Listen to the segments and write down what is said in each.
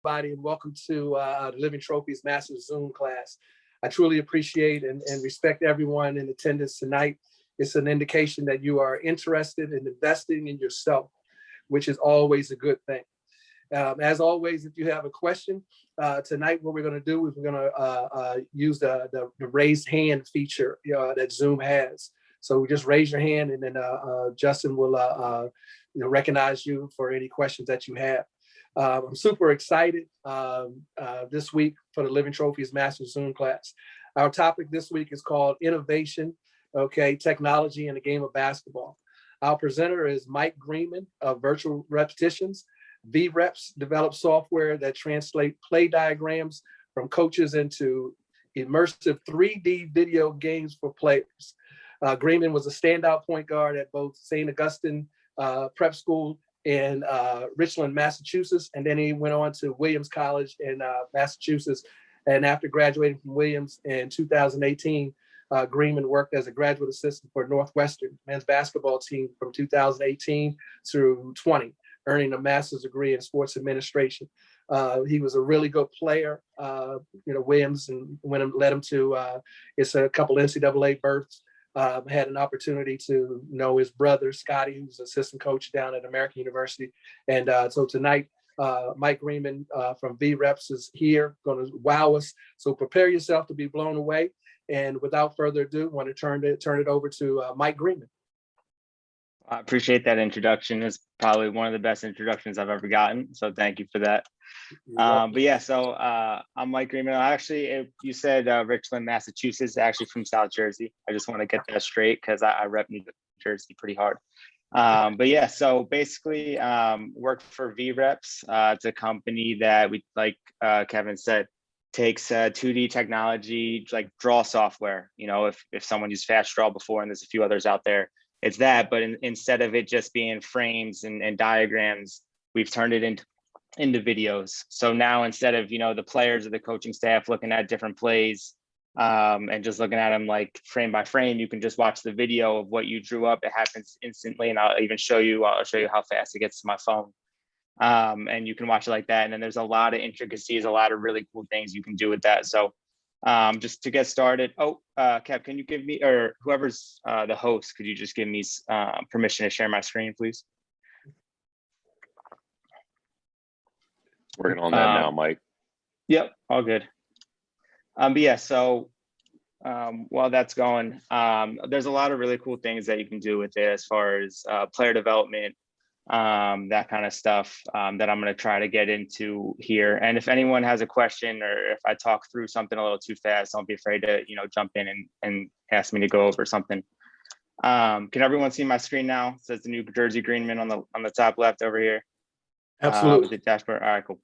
everybody, and welcome to the Living Trophies Master Zoom class. I truly appreciate and respect everyone in attendance tonight. It's an indication that you are interested in investing in yourself, which is always a good thing. As always, if you have a question, tonight what we're going to do is we're going to use the raised hand feature that Zoom has. So just raise your hand, and then Justin will recognize you for any questions that you have. I'm super excited this week for the Living Trophies Master Zoom class. Our topic this week is called Innovation, Technology in the Game of Basketball. Our presenter is Mike Greenman of Virtual Repetitions. VReps develops software that translate play diagrams from coaches into immersive 3D video games for players. Greenman was a standout point guard at both St. Augustine Prep School in Richland, Massachusetts, and then he went on to Williams College in Massachusetts. And after graduating from Williams in 2018, Greenman worked as a graduate assistant for Northwestern men's basketball team from 2018 through 20, earning a master's degree in sports administration. He was a really good player. Williams and led him to it's a couple NCAA berths. Had an opportunity to know his brother, Scotty, who's assistant coach down at American University. And so tonight, Mike Greenman from VReps is here, going to wow us. So prepare yourself to be blown away. And without further ado, I want to turn it over to Mike Greenman. I appreciate that introduction. It's probably one of the best introductions I've ever gotten. So thank you for that. But yeah, so I'm Mike Greenman. You said Richland, Massachusetts, actually from South Jersey. I just want to get that straight because I rep New Jersey pretty hard. But yeah, so basically work for VReps. It's a company that we, like Kevin said, takes 2D technology, like draw software. If someone used Fast Draw before, and there's a few others out there, it's that, but instead of it just being frames and diagrams, we've turned it into videos. So now instead of, the players or the coaching staff looking at different plays and just looking at them like frame by frame, you can just watch the video of what you drew up. It happens instantly. And I'll show you how fast it gets to my phone. And you can watch it like that. And then there's a lot of intricacies, a lot of really cool things you can do with that. So just to get started. Kev, can you give me, or whoever's the host, could you just give me permission to share my screen, please? Working on that now, Mike. Yep, all good. But yeah, so while that's going, there's a lot of really cool things that you can do with it as far as player development, that kind of stuff that I'm going to try to get into here. And if anyone has a question, or if I talk through something a little too fast, don't be afraid to jump in and ask me to go over something. Can everyone see my screen now? It says the New Jersey Greenman on the top left over here. Absolutely. With the dashboard. All right, cool.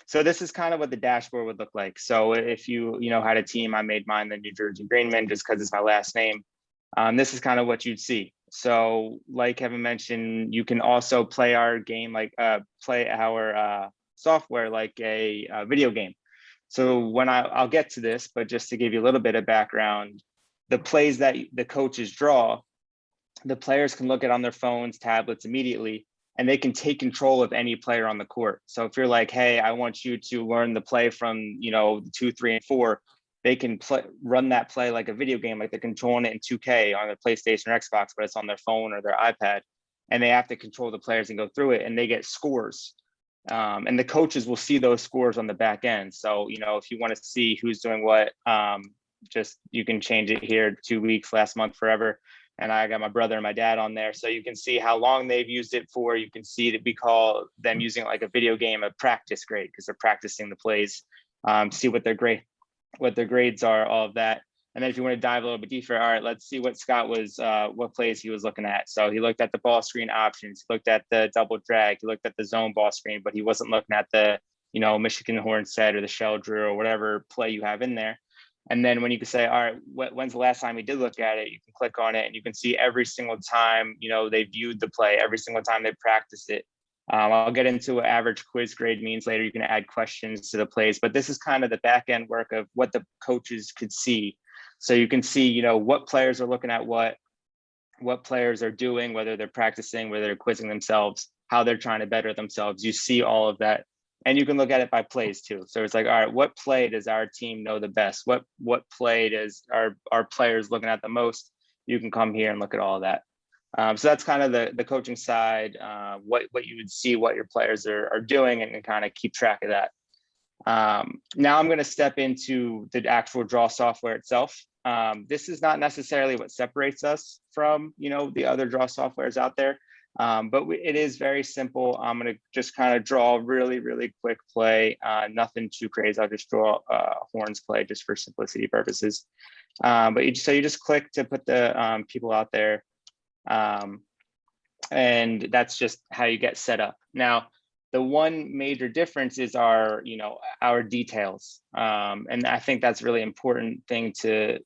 So this is kind of what the dashboard would look like. So if you had a team, I made mine the New Jersey Greenman just because it's my last name. This is kind of what you'd see. So like Kevin mentioned, you can also play our game, play our software like a video game. So when I'll get to this, but just to give you a little bit of background, the plays that the coaches draw, the players can look at on their phones, tablets immediately, and they can take control of any player on the court. So if you're like, hey, I want you to learn the play from 2, 3, and 4, they can run that play like a video game, like they're controlling it in 2K on their PlayStation or Xbox, but it's on their phone or their iPad, and they have to control the players and go through it, and they get scores. And the coaches will see those scores on the back end. So, if you want to see who's doing what, you can change it here, 2 weeks, last month, forever. And I got my brother and my dad on there. So you can see how long they've used it for. You can see that we call them using it like a video game, a practice grade, because they're practicing the plays, see what their grades are, all of that. And then if you want to dive a little bit deeper, all right, let's see what Scott what plays he was looking at. So he looked at the ball screen options, he looked at the double drag, he looked at the zone ball screen, but he wasn't looking at the, Michigan horn set or the shell drill or whatever play you have in there. And then when you can say, all right, when's the last time we did look at it? You can click on it and you can see every single time, they viewed the play, every single time they practiced it. I'll get into what average quiz grade means later. You can add questions to the plays, but this is kind of the back end work of what the coaches could see. So you can see, what players are looking at what players are doing, whether they're practicing, whether they're quizzing themselves, how they're trying to better themselves. You see all of that And you can look at it by plays too. So it's like, all right, what play does our team know the best? What play does our players looking at the most? You can come here and look at all of that. So that's kind of the coaching side, what you would see, what your players are doing, and kind of keep track of that. Now I'm going to step into the actual draw software itself. This is not necessarily what separates us from, the other draw softwares out there. But it is very simple. I'm going to just kind of draw a really, really quick play. Nothing too crazy. I'll just draw a horns play just for simplicity purposes. But you just click to put the people out there. And that's just how you get set up. Now, the one major difference is our details. And I think that's a really important thing to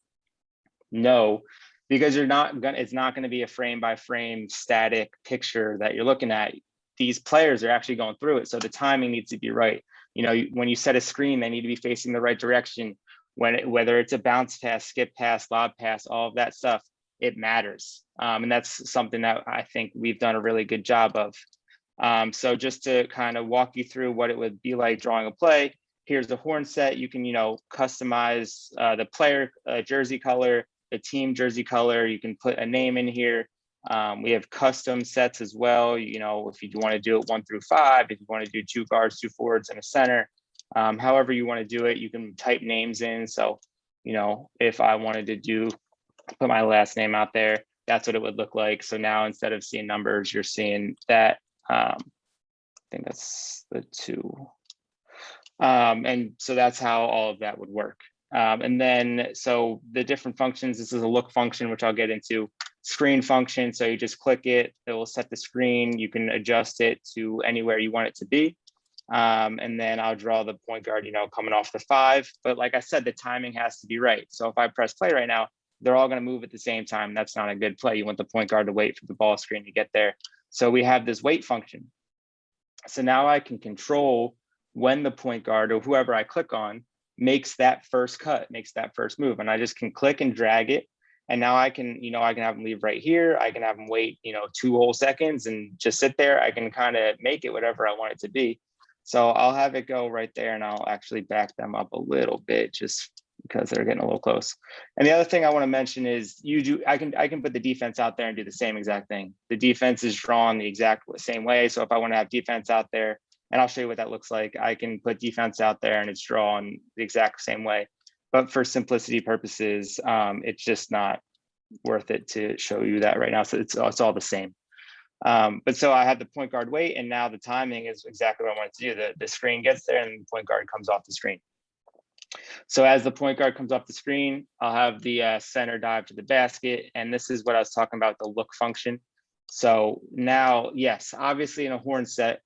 know, because it's not going to be a frame by frame static picture that you're looking at. These players are actually going through it. So the timing needs to be right. When you set a screen, they need to be facing the right direction. Whether it's a bounce pass, skip pass, lob pass, all of that stuff, it matters. And that's something that I think we've done a really good job of. So just to kind of walk you through what it would be like drawing a play, here's the horn set. You can, customize the player jersey color, the team jersey color. You can put a name in here. We have custom sets as well. If you want to do it 1 through 5, if you want to do 2 guards, 2 forwards, and a center, however you want to do it, you can type names in. So, if I wanted to put my last name out there, that's what it would look like. So now instead of seeing numbers, you're seeing that. I think that's the 2. And so that's how all of that would work. And then, so the different functions, this is a look function, which I'll get into. Screen function, so you just click it, it will set the screen. You can adjust it to anywhere you want it to be. And then I'll draw the point guard, coming off the 5. But like I said, the timing has to be right. So if I press play right now, they're all going to move at the same time. That's not a good play. You want the point guard to wait for the ball screen to get there. So we have this wait function. So now I can control when the point guard or whoever I click on makes that first cut, makes that first move. And I just can click and drag it. And now I can, I can have them leave right here. I can have them wait, 2 whole seconds and just sit there. I can kind of make it whatever I want it to be. So I'll have it go right there, and I'll actually back them up a little bit just because they're getting a little close. And the other thing I want to mention is I can put the defense out there and do the same exact thing. The defense is drawn the exact same way. So if I want to have defense out there, and I'll show you what that looks like, I can put defense out there and it's drawn the exact same way. But for simplicity purposes, it's just not worth it to show you that right now. So it's all the same. But so I have the point guard wait, and now the timing is exactly what I wanted to do. The screen gets there and the point guard comes off the screen. So as the point guard comes off the screen, I'll have the center dive to the basket. And this is what I was talking about, the look function. So now, yes, obviously in a horn set,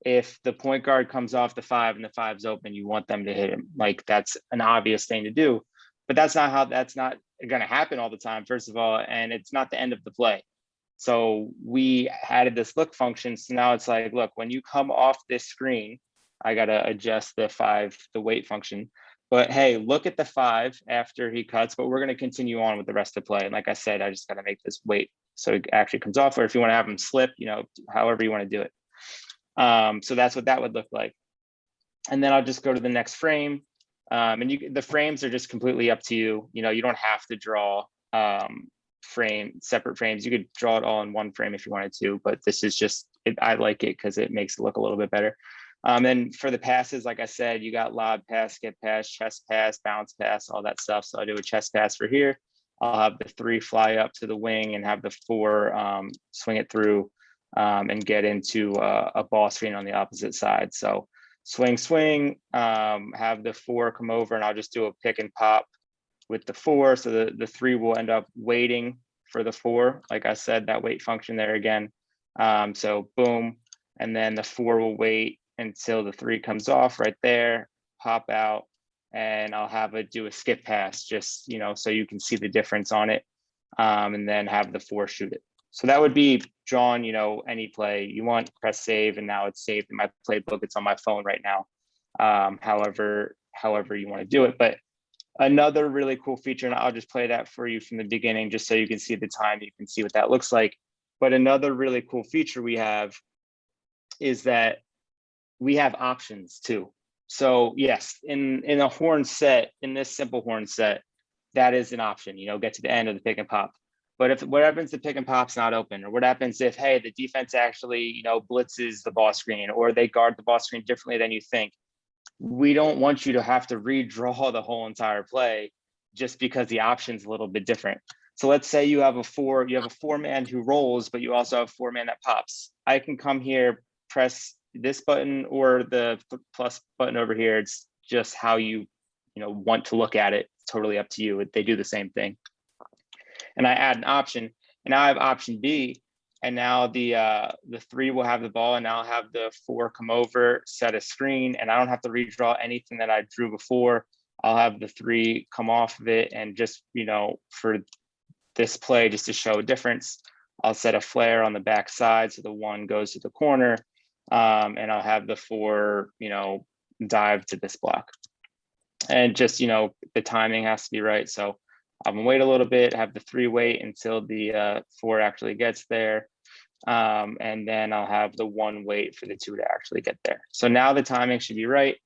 if the point guard comes off the 5 and the 5's open, you want them to hit him. Like, that's an obvious thing to do, but that's not going to happen all the time, first of all, and it's not the end of the play. So we added this look function. So now it's like, look, when you come off this screen, I got to adjust the wait function. But hey, look at the 5 after he cuts, but we're going to continue on with the rest of the play. And like I said, I just got to make this wait so it actually comes off, or if you want to have him slip, however you want to do it. So that's what that would look like. And then I'll just go to the next frame. And the frames are just completely up to you. You don't have to draw separate frames. You could draw it all in one frame if you wanted to, but this is just, I like it because it makes it look a little bit better. And for the passes, like I said, you got lob pass, skip pass, chest pass, bounce pass, all that stuff. So I'll do a chest pass for here. I'll have the 3 fly up to the wing and have the 4 swing it through and get into a ball screen on the opposite side. So swing, have the 4 come over, and I'll just do a pick and pop with the 4. So the 3 will end up waiting for the 4. Like I said, that wait function there again. So boom, and then the 4 will wait until the 3 comes off right there, pop out, and I'll have it do a skip pass, just, so you can see the difference on it, and then have the 4 shoot it. So that would be drawn, any play you want, press save, and now it's saved in my playbook. It's on my phone right now. However you want to do it. But another really cool feature, and I'll just play that for you from the beginning, just so you can see the time, you can see what that looks like. But another really cool feature we have is that we have options too. So yes, in a horn set, in this simple horn set, that is an option, get to the end of the pick and pop. But if what happens, the pick and pop's not open, or what happens if, hey, the defense actually, blitzes the ball screen, or they guard the ball screen differently than you think. We don't want you to have to redraw the whole entire play just because the option's a little bit different. So let's say you have a 4-man who rolls, but you also have a 4-man that pops. I can come here, press this button or the plus button over here. It's just how you want to look at it. It's totally up to you. They do the same thing. And I add an option, and now I have option B, and now the 3 will have the ball, and now I'll have the 4 come over, set a screen, and I don't have to redraw anything that I drew before. I'll have the 3 come off of it, and just for this play, just to show a difference, I'll set a flare on the back side, so the 1 goes to the corner, and I'll have the 4 dive to this block. And just the timing has to be right, so I'm gonna wait a little bit, have the 3 wait until the 4 actually gets there. And then I'll have the 1 wait for the 2 to actually get there. So now the timing should be right,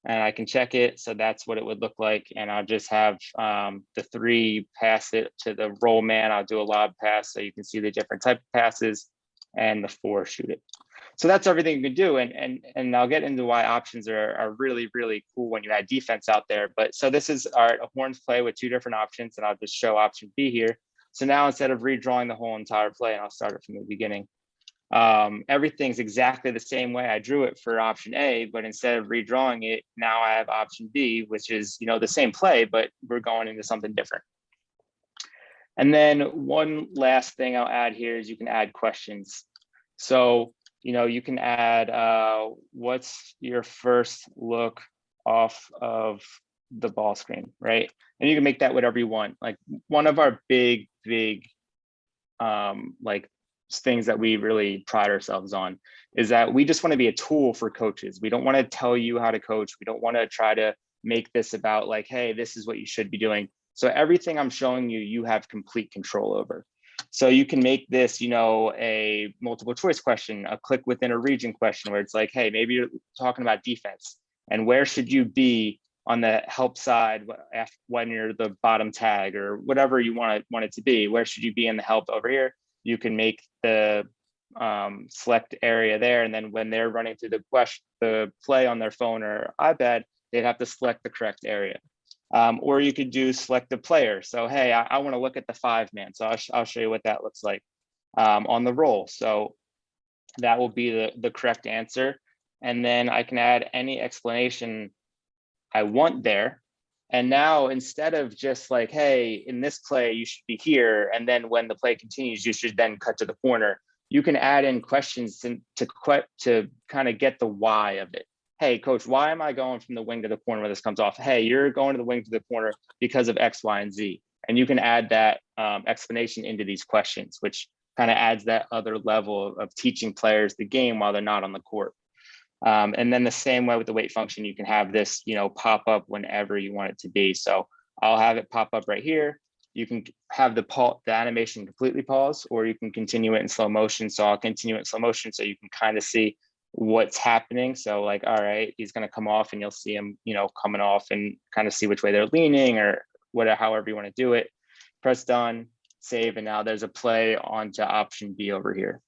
and I can check it. So that's what it would look like. And I'll just have the 3 pass it to the roll man. I'll do a lob pass so you can see the different type of passes, and the 4 shoot it. So that's everything you can do. And I'll get into why options are really, really cool when you add defense out there. But so this is a horns play with 2 different options, and I'll just show option B here. So now instead of redrawing the whole entire play, and I'll start it from the beginning, everything's exactly the same way I drew it for option A, but instead of redrawing it, now I have option B, which is the same play, but we're going into something different. And then one last thing I'll add here is you can add questions. So you can add, what's your first look off of the ball screen, right? And you can make that whatever you want. Like one of our big like things that we really pride ourselves on is that we just want to be a tool for coaches. We don't want to tell you how to coach. We don't want to try to make this about like, hey, this is what you should be doing. So everything I'm showing you, you have complete control over. So you can make this, a multiple choice question, a click within a region question, where it's like, hey, maybe you're talking about defense, and where should you be on the help side when you're the bottom tag, or whatever you want it to be. Where should you be in the help over here? You can make the select area there, and then when they're running through the play on their phone or iPad, they'd have to select the correct area. Or you could do select the player. So, hey, I want to look at the 5-man. So I'll show you what that looks like on the roll. So that will be the correct answer. And then I can add any explanation I want there. And now instead of just like, hey, in this play, you should be here, and then when the play continues, you should then cut to the corner, you can add in questions to kind of get the why of it. Hey, coach, why am I going from the wing to the corner where this comes off? Hey, you're going to the wing to the corner because of X, Y, and Z. And you can add that explanation into these questions, which kind of adds that other level of teaching players the game while they're not on the court. And then the same way with the wait function, you can have this, pop up whenever you want it to be. So I'll have it pop up right here. You can have the animation completely pause, or you can continue it in slow motion. So I'll continue it in slow motion so you can kind of see what's happening. So like, all right, he's going to come off, and you'll see him, coming off, and kind of see which way they're leaning, or whatever, however you want to do it. Press done, save, and now there's a play onto option B over here.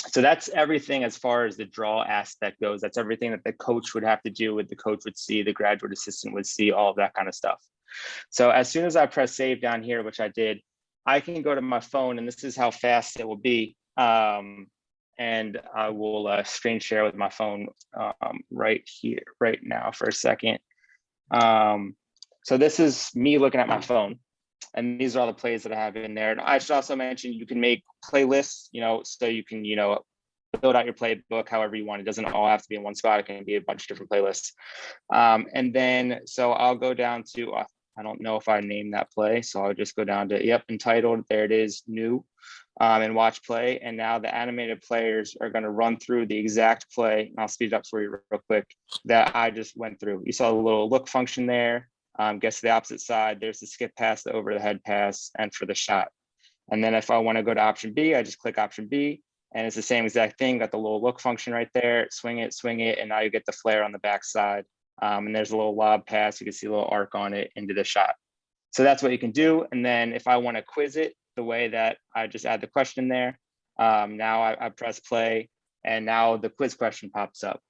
So that's everything as far as the draw aspect goes. That's everything that the coach would have to do, with the coach would see, the graduate assistant would see, all of that kind of stuff. So as soon as I press save down here, which I did, I can go to my phone, and this is how fast it will be. And I will screen share with my phone right here, right now for a second. So this is me looking at my phone, and these are all the plays that I have in there. And I should also mention, you can make playlists, so you can, build out your playbook however you want. It doesn't all have to be in one spot. It can be a bunch of different playlists. And then, so I'll go down to, I don't know if I named that play, so I'll just go down to, entitled, there it is, new, and watch play. And now the animated players are going to run through the exact play. And I'll speed it up for you real quick, that I just went through. You saw the little look function there. Gets to the opposite side. There's the skip pass, the over the head pass, and for the shot. And then if I want to go to option B, I just click option B. And it's the same exact thing. Got the little look function right there, swing it, and now you get the flare on the backside. And there's a little lob pass. You can see a little arc on it into the shot. So that's what you can do. And then if I want to quiz it the way that I just add the question there, now I press play, and now the quiz question pops up.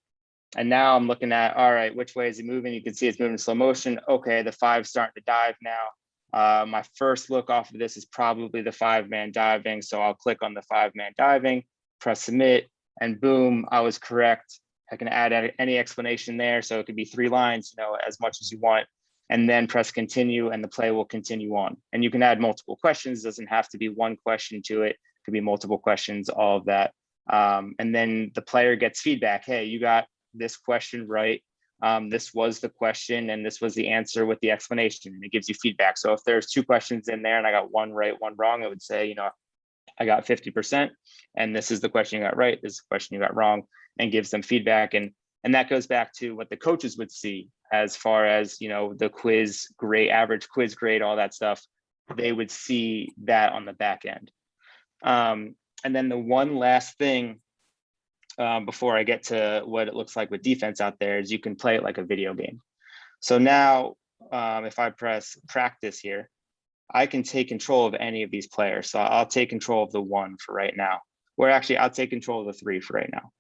And now I'm looking at, all right, which way is it moving? You can see it's moving in slow motion. Okay, the 5's starting to dive now. My first look off of this is probably the 5-man diving. So I'll click on the 5-man diving, press submit, and boom, I was correct. I can add any explanation there. So it could be 3 lines, as much as you want, and then press continue, and the play will continue on. And you can add multiple questions. It doesn't have to be one question to it. It could be multiple questions, all of that. And then the player gets feedback. Hey, you got this question right. This was the question, and this was the answer with the explanation, and it gives you feedback. So if there's 2 questions in there and I got 1 right, 1 wrong, it would say, I got 50%, and this is the question you got right, this is the question you got wrong, and gives them feedback. And that goes back to what the coaches would see as far as, the quiz grade, average quiz grade, all that stuff. They would see that on the back end. And then the one last thing before I get to what it looks like with defense out there is you can play it like a video game. So now if I press practice here, I can take control of any of these players. So I'll take control of the 1 for right now, or actually I'll take control of the 3 for right now.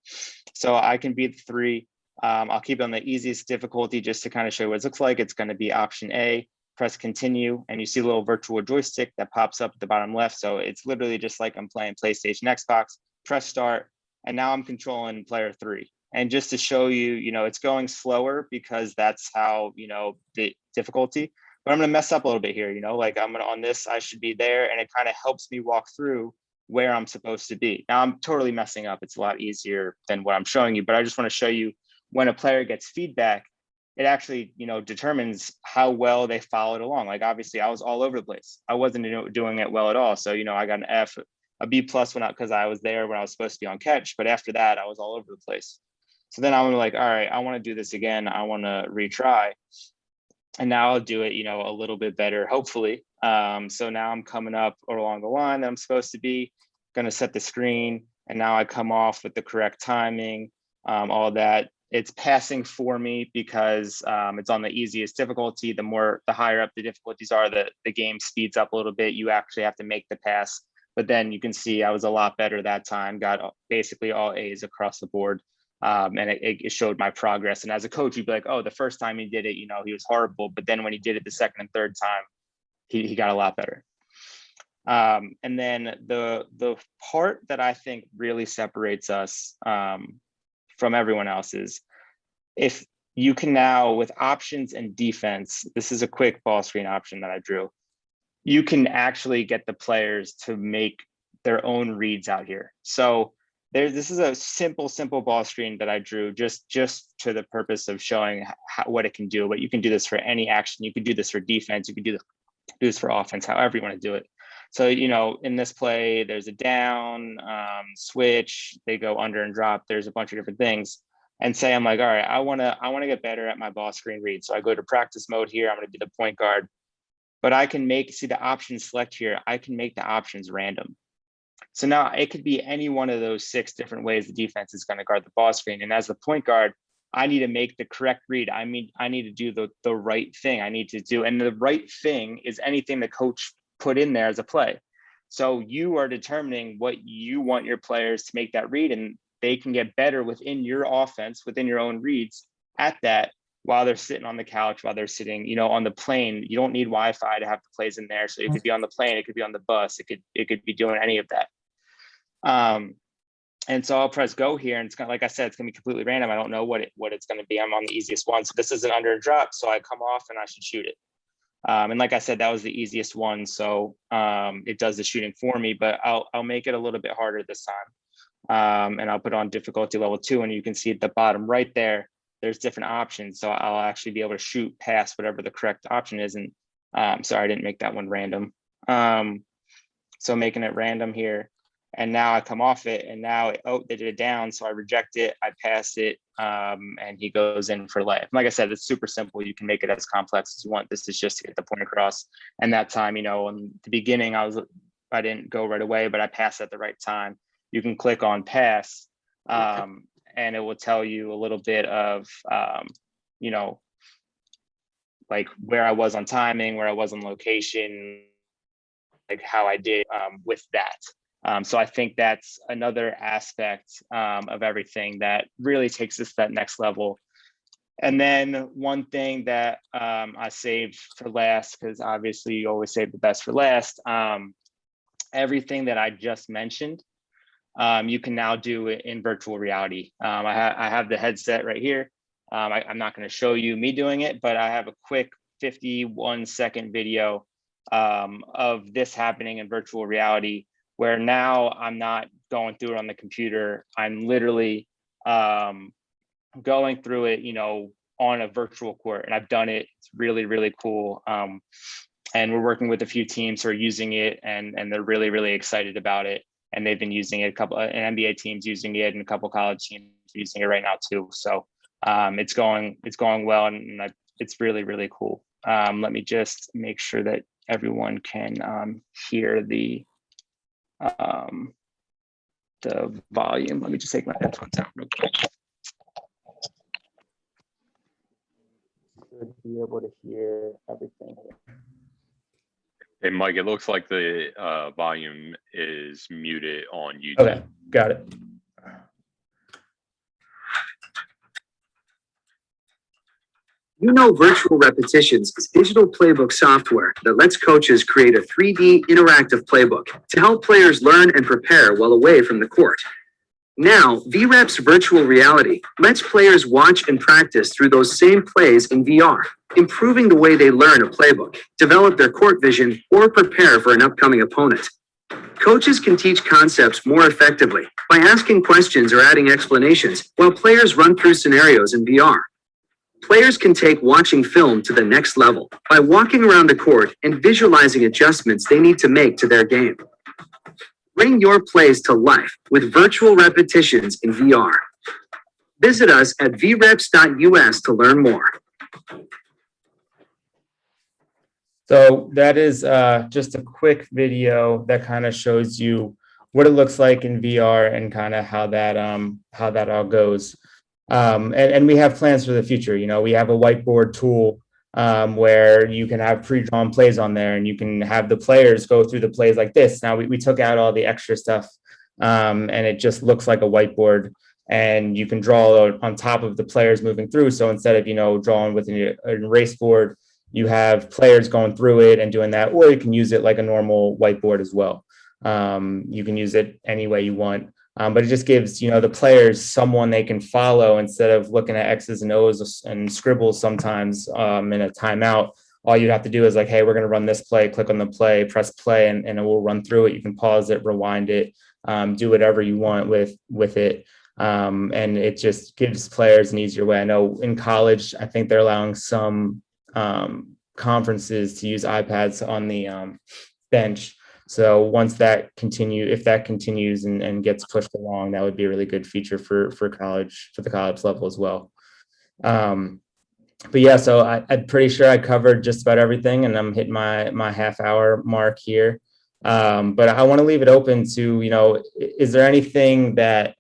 So I can be the 3. I'll keep it on the easiest difficulty just to kind of show you what it looks like. It's going to be option A, press continue, and you see a little virtual joystick that pops up at the bottom left. So it's literally just like I'm playing PlayStation, Xbox, press start, and now I'm controlling player 3. And just to show you, it's going slower because that's how, the difficulty, but I'm going to mess up a little bit here, like I'm going to, on this, I should be there, and it kind of helps me walk through where I'm supposed to be. Now I'm totally messing up. It's a lot easier than what I'm showing you, but I just want to show you when a player gets feedback, it actually, determines how well they followed along. Like obviously I was all over the place. I wasn't doing it well at all. So, I got an F, a B+ because I was there when I was supposed to be on catch, but after that I was all over the place. So then I'm like, all right, I want to do this again. I want to retry. And now I'll do it, a little bit better, hopefully. So now I'm coming up along the line that I'm supposed to be, going to set the screen. And now I come off with the correct timing, all that. It's passing for me because it's on the easiest difficulty. The higher up the difficulties are, the game speeds up a little bit. You actually have to make the pass. But then you can see I was a lot better that time, got basically all A's across the board. And it showed my progress. And as a coach, you'd be like, oh, the first time he did it, he was horrible. But then when he did it the second and third time, he got a lot better. And then the part that I think really separates us from everyone else is if you can now, with options and defense, this is a quick ball screen option that I drew, you can actually get the players to make their own reads out here. So this is a simple ball screen that I drew just to the purpose of showing what it can do. But you can do this for any action. You can do this for defense. You can do this for offense, however you want to do it. So, in this play, there's a down, switch, they go under and drop. There's a bunch of different things. And say, I'm like, all right, I want to get better at my ball screen read. So I go to practice mode here. I'm going to be the point guard. But I can see the options select here. I can make the options random. So now it could be any one of those 6 different ways the defense is going to guard the ball screen. And as the point guard, I need to make the correct read. I need to do the right thing. And the right thing is anything the coach put in there as a play. So you are determining what you want your players to make that read, and they can get better within your offense, within your own reads at that while they're sitting on the couch, while they're sitting, on the plane. You don't need Wi-Fi to have the plays in there. So it could be on the plane, it could be on the bus, it could be doing any of that. And so I'll press go here, and it's kind of, like I said, it's gonna be completely random. I don't know what it's gonna be. I'm on the easiest one. So this is an under and drop. So I come off and I should shoot it. And like I said, that was the easiest one. So it does the shooting for me, but I'll make it a little bit harder this time. And I'll put on difficulty level 2, and you can see at the bottom right there, there's different options. So I'll actually be able to shoot past whatever the correct option is. And sorry, I didn't make that one random. So making it random here. And now I come off it, and now, they did it down. So I reject it, I pass it, and he goes in for layup. Like I said, it's super simple. You can make it as complex as you want. This is just to get the point across. And that time, in the beginning, I didn't go right away, but I passed at the right time. you can click on pass, and it will tell you a little bit of, you know, like where I was on timing, where I was on location, like how I did with that. So I think that's another aspect of everything that really takes us to that next level. And then one thing that I saved for last, because obviously you always save the best for last, everything that I just mentioned, you can now do it in virtual reality. I have the headset right here. I'm not going to show you me doing it, but I have a quick 51-second video of this happening in virtual reality, where now I'm not going through it on the computer. I'm literally going through it, you know, on a virtual court, and I've done it. It's really, really cool. And we're working with a few teams who are using it, and they're really, really excited about it. And they've been using it, a couple of NBA teams using it, and a couple college teams using it right now too. So it's going well, and it's really, really cool. Let me just make sure that everyone can hear the volume. Let me just take my headphones out real quick. Should be able to hear everything here. Hey, Mike, it looks like the volume is muted on YouTube. Okay, got it. You know, Virtual Repetitions is digital playbook software that lets coaches create a 3D interactive playbook to help players learn and prepare while away from the court. Now, VREP's virtual reality lets players watch and practice through those same plays in VR, improving the way they learn a playbook, develop their court vision, or prepare for an upcoming opponent. Coaches can teach concepts more effectively by asking questions or adding explanations while players run through scenarios in VR. Players can take watching film to the next level by walking around the court and visualizing adjustments they need to make to their game. Bring your plays to life with Virtual Repetitions in VR. Visit us at vreps.us to learn more. So that is just a quick video that kind of shows you what it looks like in VR and kind of how that all goes. And we have plans for the future. You know, we have a whiteboard tool where you can have pre-drawn plays on there, and you can have the players go through the plays like this. Now we took out all the extra stuff, and it just looks like a whiteboard, and you can draw on top of the players moving through. So instead of, you know, drawing with an erase board, you have players going through it and doing that, or you can use it like a normal whiteboard as well. You can use it any way you want. But it just gives, you know, the players someone they can follow instead of looking at X's and O's and scribbles sometimes in a timeout. All you have to do is like, hey, we're going to run this play, click on the play, press play, and it will run through it. You can pause it, rewind it, do whatever you want with it. And it just gives players an easier way. I know in college, I think they're allowing some conferences to use iPads on the bench. So once that if that continues and gets pushed along, that would be a really good feature for college, for the college level as well. But yeah, so I'm pretty sure I covered just about everything, and I'm hitting my half-hour mark here. But I want to leave it open to, you know, is there anything that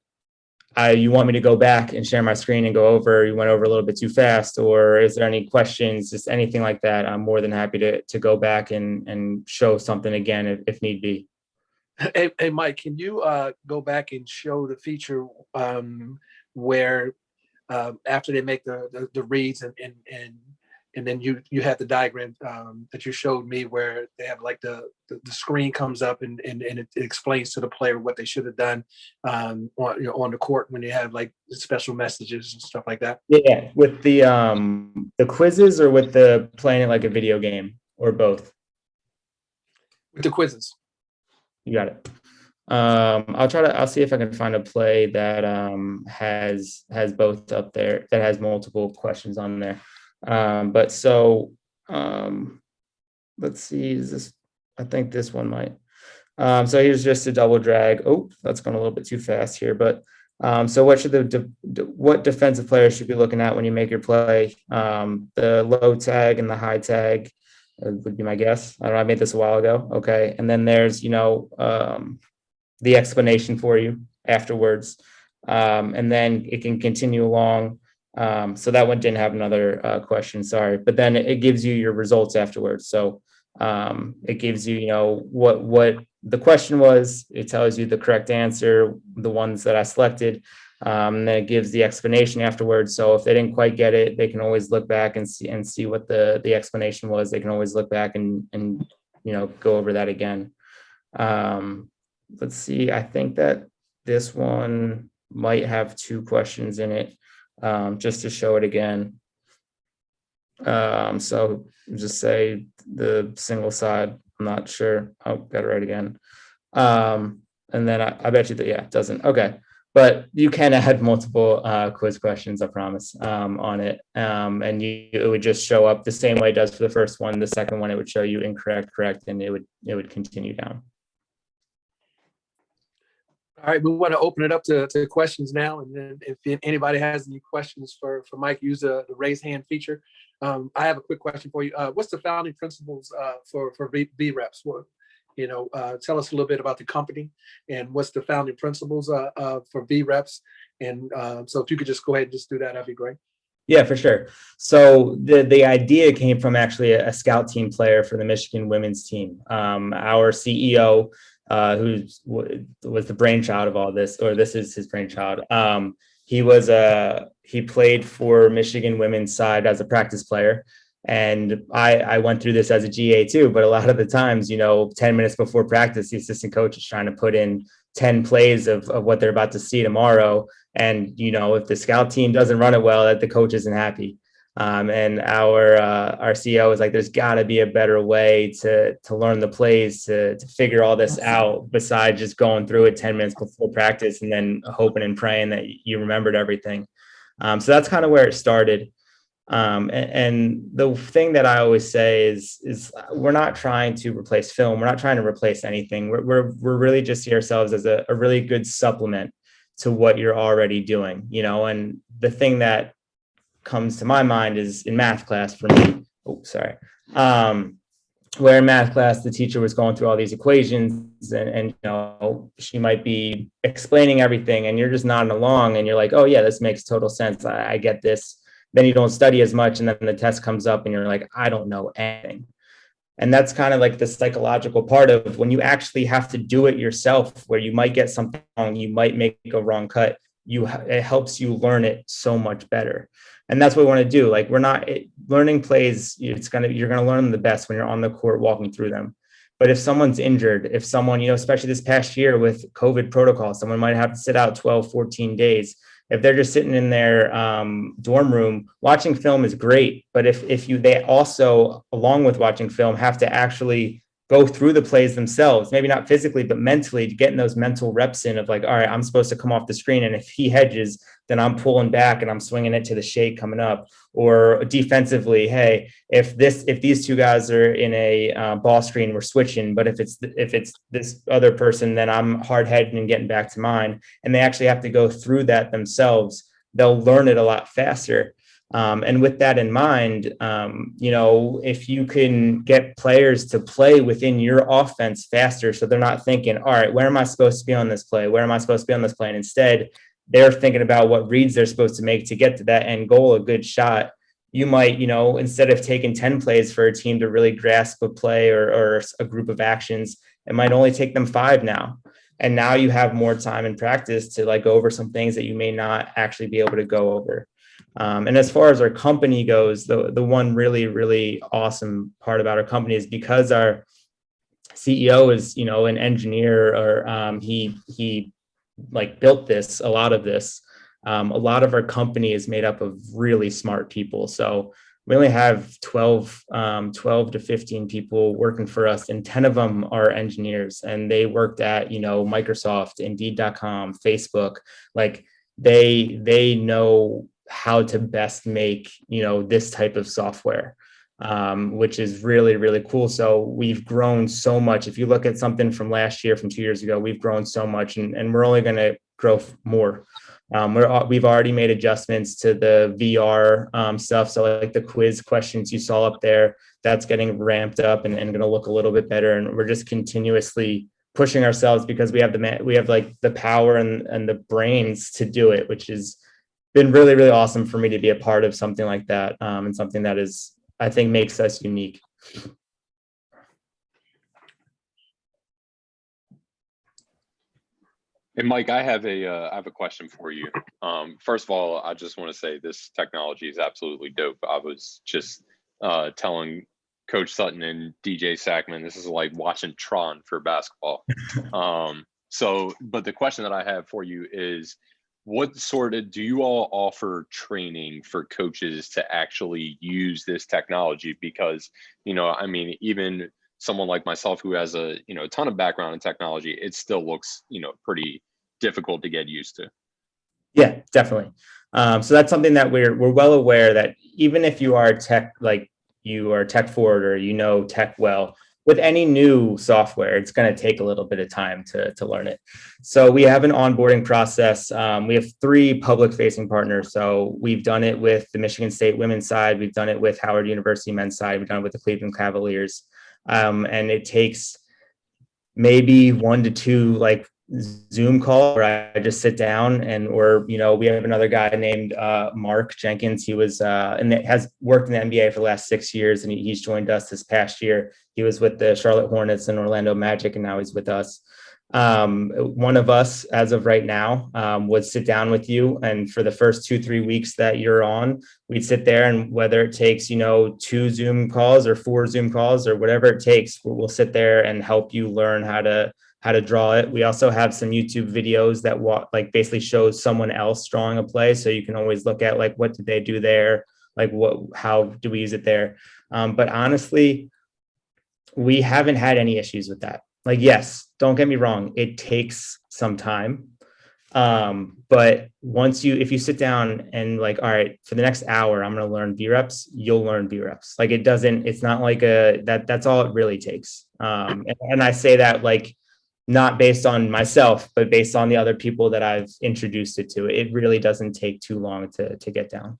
you want me to go back and share my screen and go over? You went over a little bit too fast, or is there any questions, just anything like that? I'm more than happy to go back and show something again if need be. Hey, Mike, can you go back and show the feature where after they make the reads and then you have the diagram that you showed me where they have like the screen comes up and it explains to the player what they should have done on the court when you have like special messages and stuff like that? Yeah, with the quizzes, or with the playing it like a video game, or both? With the quizzes. You got it. I'll see if I can find a play that has both up there, that has multiple questions on there. But so let's see, I think this one might. So here's just a double drag. Oh, that's going a little bit too fast here. But so what should what defensive players should be looking at when you make your play? The low tag and the high tag would be my guess. I don't know, I made this a while ago. Okay. And then there's, you know, the explanation for you afterwards. And then it can continue along. So that one didn't have another question, sorry. But then it gives you your results afterwards. So it gives you, what the question was. It tells you the correct answer, the ones that I selected. Then it gives the explanation afterwards. So if they didn't quite get it, they can always look back and see what the explanation was. They can always look back and go over that again. Let's see. I think that this one might have 2 questions in it, just to show it again. So just say the single side. I'm not sure. Oh, got it right again. And then I bet you that, yeah, it doesn't. Okay. But you can add multiple quiz questions, I promise, on it. And it would just show up the same way it does for the first one. The second one, it would show you incorrect, correct, and it would continue down. All right, we want to open it up to questions now. And then if anybody has any questions for Mike, use the raise hand feature. I have a quick question for you. What's the founding principles for VReps? Tell us a little bit about the company and what's the founding principles for VReps. And so if you could just go ahead and just do that, that'd be great. Yeah, for sure. So the idea came from actually a scout team player for the Michigan women's team. Our CEO, who was the brainchild of all this, or this is his brainchild. He played for Michigan women's side as a practice player. And I went through this as a GA too, but a lot of the times, 10 minutes before practice, the assistant coach is trying to put in 10 plays of what they're about to see tomorrow. And, if the scout team doesn't run it well, that the coach isn't happy. And our CEO was like, there's got to be a better way to learn the plays, to figure all this out besides just going through it 10 minutes before practice and then hoping and praying that you remembered everything. So that's kind of where it started. And the thing that I always say is we're not trying to replace film. We're not trying to replace anything. We're really just see ourselves as a really good supplement to what you're already doing, and the thing that comes to my mind is in math class for me. Oh, sorry. Where in math class, the teacher was going through all these equations and she might be explaining everything and you're just nodding along and you're like, oh yeah, this makes total sense. I get this. Then you don't study as much. And then the test comes up and you're like, I don't know anything. And that's kind of like the psychological part of when you actually have to do it yourself, where you might get something wrong, you might make a wrong cut. It helps you learn it so much better. And that's what we want to do. Like learning plays, you're going to learn them the best when you're on the court walking through them. But if someone's injured, if someone, especially this past year with COVID protocol, someone might have to sit out 12, 14 days. If they're just sitting in their dorm room, watching film is great. But they also, along with watching film, have to actually go through the plays themselves, maybe not physically, but mentally, to getting those mental reps in of like, all right, I'm supposed to come off the screen. And if he hedges, then I'm pulling back and I'm swinging it to the shade coming up. Or defensively, hey, if these two guys are in a ball screen, we're switching. But if it's this other person, then I'm hard heading and getting back to mine. And they actually have to go through that themselves. They'll learn it a lot faster. And with that in mind, if you can get players to play within your offense faster, so they're not thinking, all right, where am I supposed to be on this play? Where am I supposed to be on this play? And instead, they're thinking about what reads they're supposed to make to get to that end goal, a good shot. You might, instead of taking 10 plays for a team to really grasp a play or a group of actions, it might only take them 5 now. And now you have more time in practice to go over some things that you may not actually be able to go over. And as far as our company goes, the one really, really awesome part about our company is because our CEO is, an engineer, or he built a lot of this. A lot of our company is made up of really smart people. So we only have 12 to 15 people working for us, and 10 of them are engineers, and they worked at, Microsoft, Indeed.com, Facebook. They know how to best make, this type of software, which is really, really cool. So we've grown so much. If you look at something from last year, from 2 years ago, we've grown so much, and we're only going to grow more. We've already made adjustments to the VR stuff. So the quiz questions you saw up there, that's getting ramped up and going to look a little bit better. And we're just continuously pushing ourselves because we have we have like the power and the brains to do it, which has been really, really awesome for me to be a part of something like that, and something that is, I think, makes us unique. And Mike, I have a question for you. First of all, I just want to say this technology is absolutely dope. I was just telling Coach Sutton and DJ Sackman, this is like watching Tron for basketball. But the question that I have for you is, do you all offer training for coaches to actually use this technology? Because, I mean, even someone like myself who has a ton of background in technology, it still looks pretty difficult to get used to. Yeah, definitely. So that's something that we're well aware that even if you are tech, like you are tech forward or tech well, with any new software, it's going to take a little bit of time to learn it. So we have an onboarding process. We have 3 public facing partners. So we've done it with the Michigan State women's side. We've done it with Howard University men's side. We've done it with the Cleveland Cavaliers. And it takes maybe 1 to 2 like Zoom call where I just sit down we have another guy named Mark Jenkins. He was has worked in the NBA for the last 6 years, and he's joined us this past year. He was with the Charlotte Hornets and Orlando Magic, and now he's with us. One of us, as of right now, would sit down with you, and for the first 2-3 weeks that you're on, we'd sit there, and whether it takes 2 Zoom calls or 4 Zoom calls or whatever it takes, we'll sit there and help you learn how to draw it. We also have some YouTube videos that basically shows someone else drawing a play, so you can always look at like, what did they do there, like how do we use it there. But honestly, we haven't had any issues with that. Like, yes, don't get me wrong, it takes some time. But if you sit down and like, all right, for the next hour, I'm going to learn VREPs, you'll learn VREPs. Like, it's not like that's all it really takes. And I say that like, not based on myself, but based on the other people that I've introduced it to. It really doesn't take too long to get down.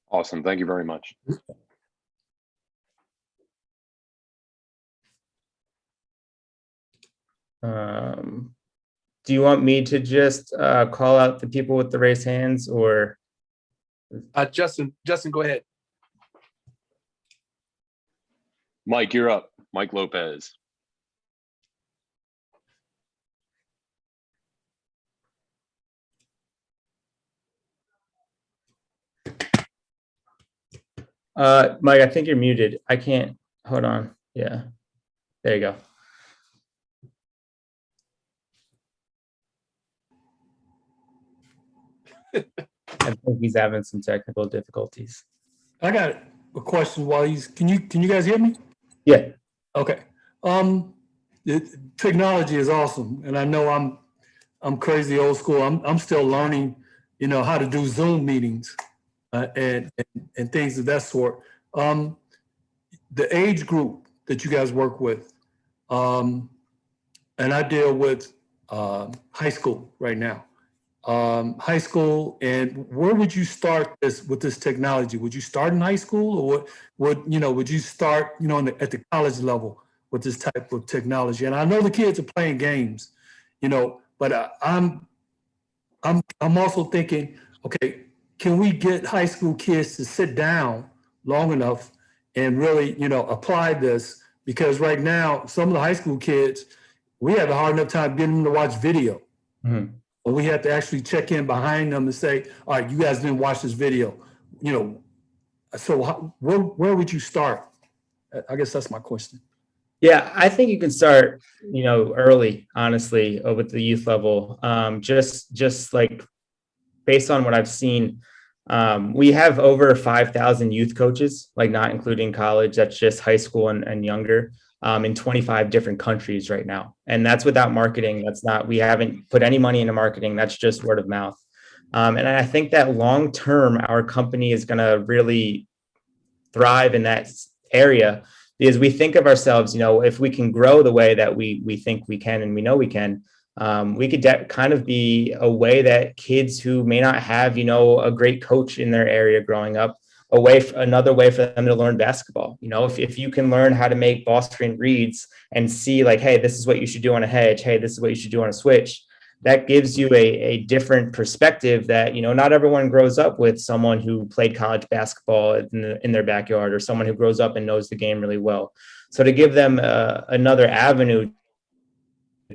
Awesome. Thank you very much. Do you want me to just call out the people with the raised hands, or? Justin, go ahead. Mike, you're up. Mike Lopez. Mike, I think you're muted. I can't, hold on. Yeah, there you go. I think he's having some technical difficulties. I got a question while can you guys hear me? Yeah. Okay. The technology is awesome. And I know I'm crazy old school. I'm still learning, how to do Zoom meetings and things of that sort. The age group that you guys work with, and I deal with high school right now. High school, and where would you start with this technology? Would you start in high school, or would you start at the college level with this type of technology? And I know the kids are playing games, but I'm also thinking, okay, can we get high school kids to sit down long enough and really apply this? Because right now, some of the high school kids, we have a hard enough time getting them to watch video. Mm-hmm. We have to actually check in behind them and say, all right, you guys didn't watch this video, so where would you start? I guess that's my question. Yeah, I think you can start, early, honestly, with the youth level. Just like based on what I've seen, we have over 5,000 youth coaches, like not including college. That's just high school and younger. In 25 different countries right now. And that's without marketing. We haven't put any money into marketing. That's just word of mouth. And I think that long-term, our company is going to really thrive in that area, because we think of ourselves, if we can grow the way that we think we can, and we know we can, we could kind of be a way that kids who may not have, a great coach in their area growing up, another way for them to learn basketball. You know, if you can learn how to make ball screen reads and see like, hey, this is what you should do on a hedge. Hey, this is what you should do on a switch. That gives you a different perspective that, you know, not everyone grows up with someone who played college basketball in their backyard, or someone who grows up and knows the game really well. So to give them another avenue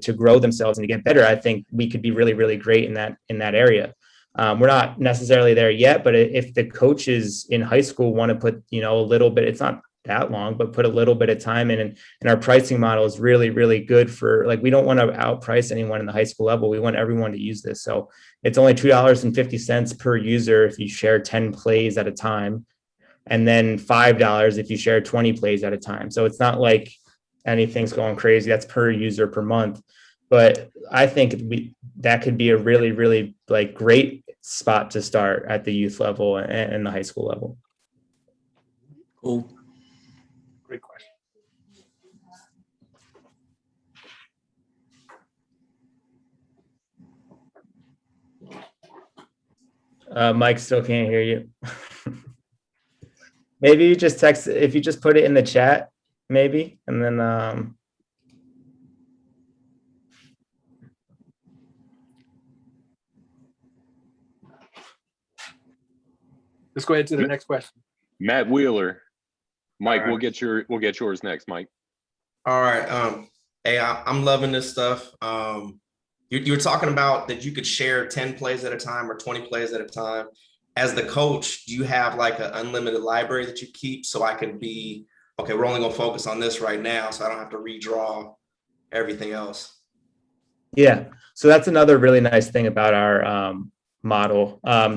to grow themselves and to get better, I think we could be really, really great in that area. We're not necessarily there yet, but if the coaches in high school want to put, you know, a little bit, it's not that long, but put a little bit of time in, and our pricing model is really, really good for, like, we don't want to outprice anyone in the high school level. We want everyone to use this. So it's only $2.50 per user if you share 10 plays at a time, and then $5 if you share 20 plays at a time. So it's not like anything's going crazy. That's per user per month. But I think that could be a really, really like great spot to start at the youth level and the high school level. Cool. Great question. Mike still can't hear you. Maybe you just text, if you just put it in the chat, maybe, and then Let's go ahead to the next question. Matt Wheeler. Mike, All right. we'll get yours next, Mike. All right. Hey, I'm loving this stuff. You were talking about that you could share 10 plays at a time or 20 plays at a time. As the coach, do you have like an unlimited library that you keep, so I can be, okay, we're only gonna focus on this right now, so I don't have to redraw everything else? yeah. So that's another really nice thing about our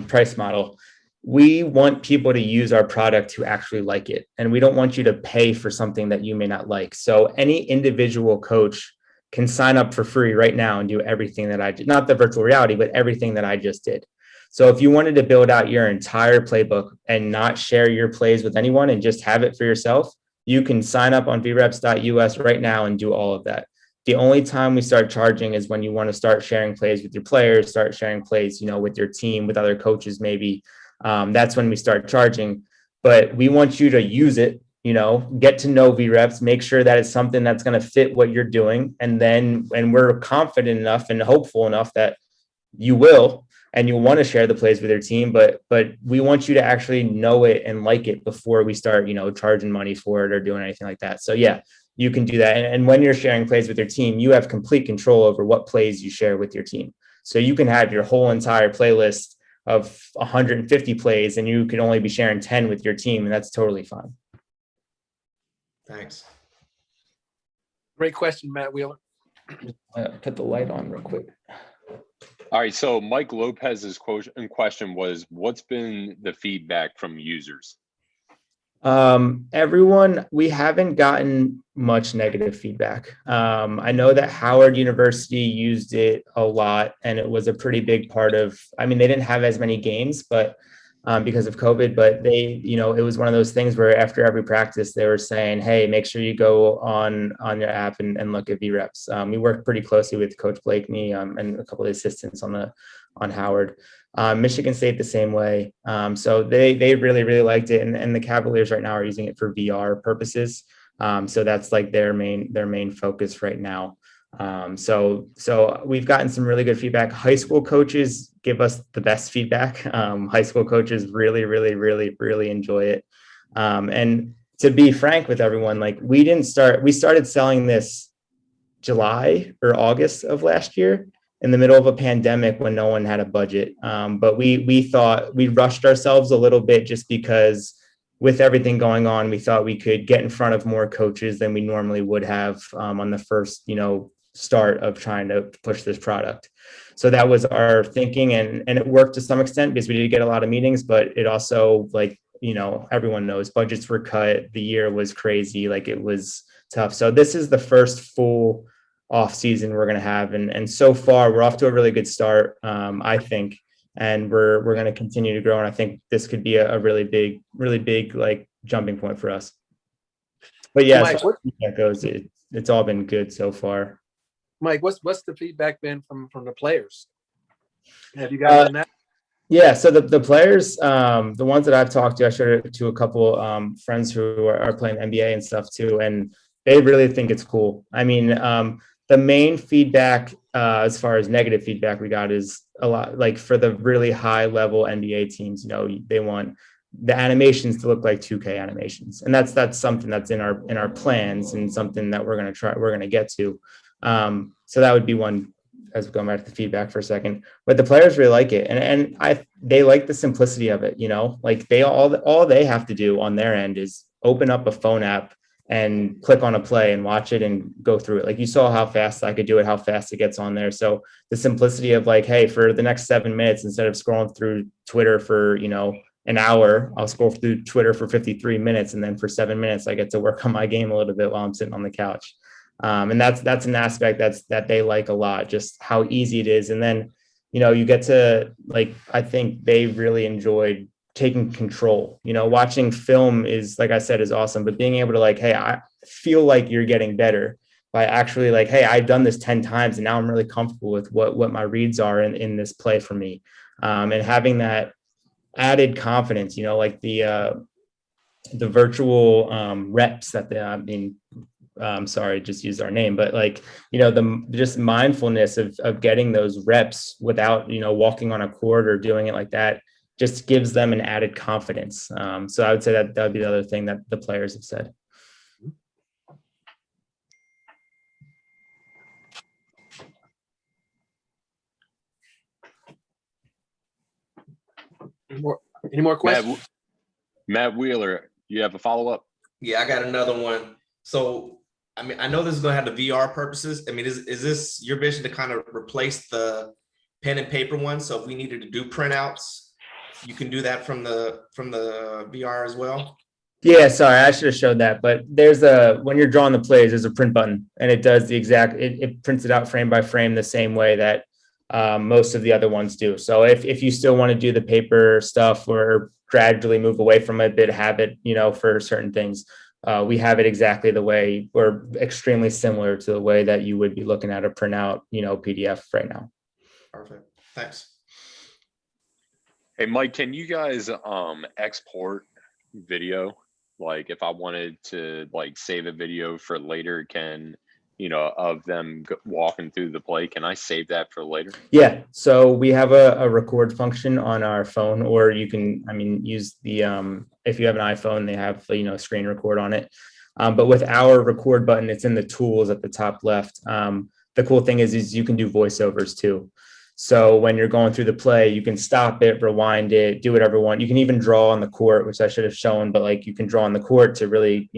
price model. We want people to use our product who actually like it, and we don't want you to pay for something that you may not like. So any individual coach can sign up for free right now and do everything that I did, not the virtual reality, but everything that I just did. So if you wanted to build out your entire playbook and not share your plays with anyone and just have it for yourself, you can sign up on vreps.us right now and do all of that. The only time we start charging is when you want to start sharing plays with your players, start sharing plays, you know, with your team, with other coaches, maybe. That's when we start charging. But we want you to use it, you know, get to know VReps, make sure that it's something that's going to fit what you're doing. And we're confident enough and hopeful enough that you will, and you'll want to share the plays with your team, but we want you to actually know it and like it before we start, you know, charging money for it or doing anything like that. So yeah, you can do that. And when you're sharing plays with your team, you have complete control over what plays you share with your team. So you can have your whole entire playlist of 150 plays, and you can only be sharing 10 with your team, and that's totally fine. Thanks. Great question, Matt Wheeler. Put the light on real quick. All right, so Mike Lopez's question was, what's been the feedback from users? Everyone, we haven't gotten much negative feedback. I know that Howard University used it a lot, and it was a pretty big part of, I mean, they didn't have as many games, but because of COVID, but they, you know, it was one of those things where after every practice, they were saying, hey, make sure you go on your app and look at VReps. We worked pretty closely with Coach Blakeney and a couple of assistants on Howard. Michigan State the same way. So they really, really liked it. And the Cavaliers right now are using it for VR purposes. So that's like their main focus right now. So we've gotten some really good feedback. High school coaches give us the best feedback. High school coaches really, really, really, really enjoy it. And to be frank with everyone, like we started selling this July or August of last year in the middle of a pandemic when no one had a budget. But we thought we rushed ourselves a little bit just because with everything going on, we thought we could get in front of more coaches than we normally would have on the first, you know, start of trying to push this product. So that was our thinking, and it worked to some extent because we did get a lot of meetings, but it also, like, you know, everyone knows budgets were cut. The year was crazy. Like, it was tough. So this is the first full off season we're going to have. And so far we're off to a really good start, I think, and we're going to continue to grow. And I think this could be a really big like jumping point for us. But yeah, Mike, as far as that goes, it's all been good so far. Mike, what's the feedback been from the players? Have you gotten that? Yeah, so the players, the ones that I've talked to, I showed it to a couple friends who are playing NBA and stuff too, and they really think it's cool. I mean, the main feedback as far as negative feedback we got is a lot like for the really high level NBA teams, you know, they want the animations to look like 2K animations, and that's something that's in our plans and something that we're gonna get to. So that would be one. As going back to the feedback for a second, but the players really like it, and they like the simplicity of it. You know, like all they have to do on their end is open up a phone app and click on a play and watch it and go through it. Like you saw how fast I could do it, how fast it gets on there. So the simplicity of like, hey, for the next 7 minutes, instead of scrolling through Twitter for an hour, I'll scroll through Twitter for 53 minutes, and then for 7 minutes, I get to work on my game a little bit while I'm sitting on the couch. And that's an aspect that they like a lot, just how easy it is. And then, you get to like, I think they really enjoyed taking control. Watching film is, like I said, is awesome, but being able to like, hey, I feel like you're getting better by actually like, hey, I've done this 10 times and now I'm really comfortable with what my reads are in this play for me. And having that added confidence, like the virtual reps that sorry, just use our name, but like, the just mindfulness of getting those reps without, walking on a court or doing it like that just gives them an added confidence. So I would say that would be the other thing that the players have said. Any more questions? Matt Wheeler, you have a follow-up? Yeah, I got another one. So, I mean, I know this is going to have the VR purposes. I mean, is this your vision to kind of replace the pen and paper one? So if we needed to do printouts, you can do that from the VR as well? Yeah, sorry, I should have showed that, but when you're drawing the plays, there's a print button, and it does it prints it out frame by frame the same way that most of the other ones do. So if you still want to do the paper stuff or gradually move away from it, but have it, for certain things, we have it exactly the way, or extremely similar to the way that you would be looking at a printout, PDF right now. Perfect. Thanks. Hey, Mike, can you guys export video? Like if I wanted to like save a video for later, of them walking through the play, can I save that for later? Yeah, so we have a record function on our phone, or you can, use the, if you have an iPhone, they have, screen record on it. But with our record button, it's in the tools at the top left. The cool thing is you can do voiceovers too. So when you're going through the play, you can stop it, rewind it, do whatever you want. You can even draw on the court, which I should have shown, but like you can draw on the court to really,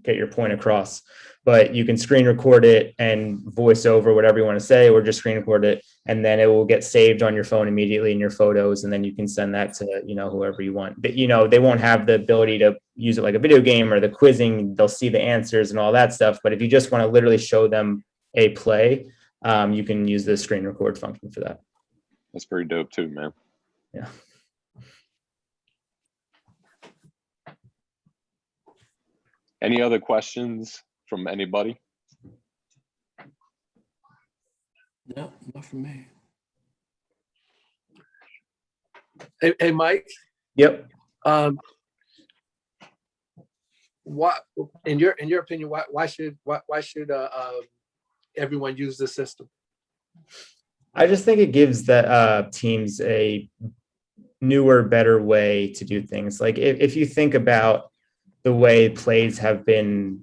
get your point across. But you can screen record it and voice over whatever you want to say, or just screen record it, and then it will get saved on your phone immediately in your photos, and then you can send that to whoever you want. But they won't have the ability to use it like a video game or the quizzing. They'll see the answers and all that stuff. But if you just want to literally show them a play, you can use the screen record function for that. That's pretty dope too, man. Yeah. Any other questions from anybody? No, not for me. Hey, Mike. Yep. What, in your opinion, why should everyone use this system? I just think it gives the teams a newer, better way to do things. Like if you think about the way plays have been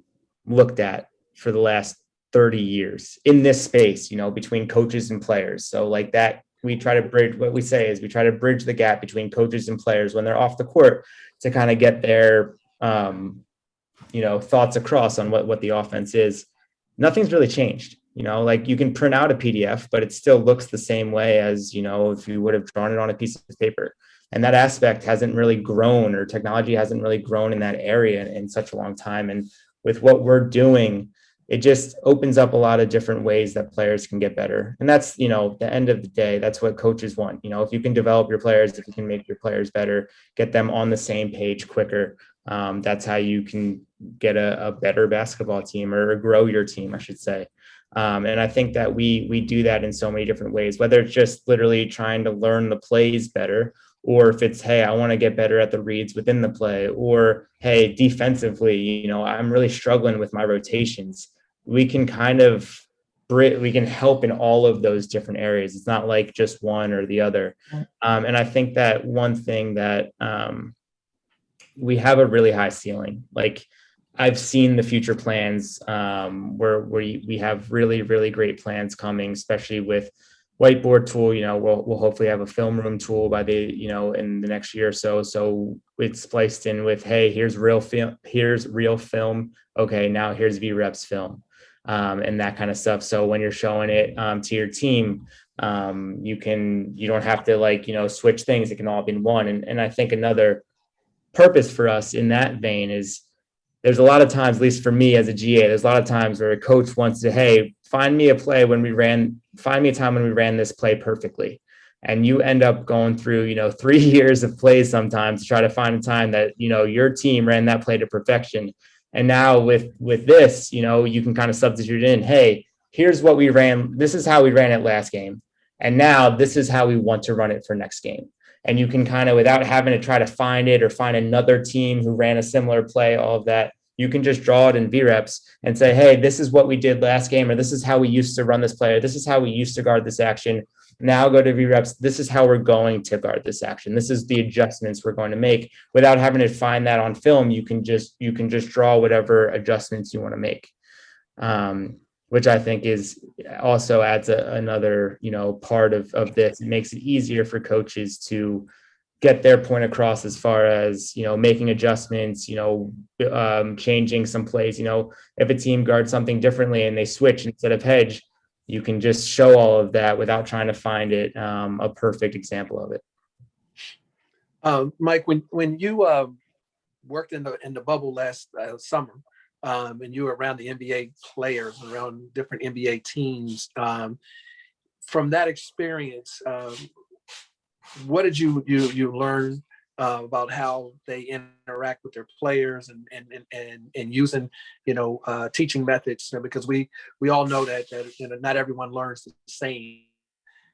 looked at for the last 30 years in this space, between coaches and players. So like that, we try to bridge, what we say is we try to bridge the gap between coaches and players when they're off the court to kind of get their, thoughts across on what the offense is. Nothing's really changed. Like you can print out a PDF, but it still looks the same way as, if you would have drawn it on a piece of paper. And that aspect hasn't really grown, or technology hasn't really grown in that area in such a long time. And with what we're doing, it just opens up a lot of different ways that players can get better. And that's, the end of the day, that's what coaches want. If you can develop your players, if you can make your players better, get them on the same page quicker, that's how you can get a better basketball team, or grow your team, I should say. And I think that we do that in so many different ways, whether it's just literally trying to learn the plays better, or if it's, hey, I want to get better at the reads within the play, or hey, defensively, you know, I'm really struggling with my rotations. We can kind of we can help in all of those different areas. It's not like just one or the other. And I think that one thing that we have a really high ceiling. Like I've seen the future plans where we have really, really great plans coming, especially with whiteboard tool. You know, we'll hopefully have a film room tool by the, you know, in the next year or so. So it's spliced in with, hey, here's real film. Okay, now here's VReps film. And that kind of stuff. So when you're showing it to your team, you don't have to, like, you know, switch things. It can all be in one. And I think another purpose for us in that vein is there's a lot of times, at least for me as a GA, there's a lot of times where a coach wants to, hey, find me a time when we ran this play perfectly. And you end up going through, you know, 3 years of plays sometimes to try to find a time that, you know, your team ran that play to perfection. And now with this, you know, you can kind of substitute in, hey, here's what we ran. This is how we ran it last game. And now this is how we want to run it for next game. And you can kind of, without having to try to find it or find another team who ran a similar play, all of that, you can just draw it in VReps and say, hey, this is what we did last game, or this is how we used to run this play, or this is how we used to guard this action. Now go to VReps. This is how we're going to guard this action. This is the adjustments we're going to make. Without having to find that on film, you can just draw whatever adjustments you want to make, which I think is also adds another, you know, part of this. It makes it easier for coaches to get their point across as far as, you know, making adjustments, you know, changing some plays. You know, if a team guards something differently and they switch instead of hedge, you can just show all of that without trying to find it a perfect example of it. Mike, when you worked in the bubble last summer, and you were around the NBA players, around different NBA teams, from that experience, what did you learn about how they interact with their players and using, you know, teaching methods? Because we all know that you know, not everyone learns the same,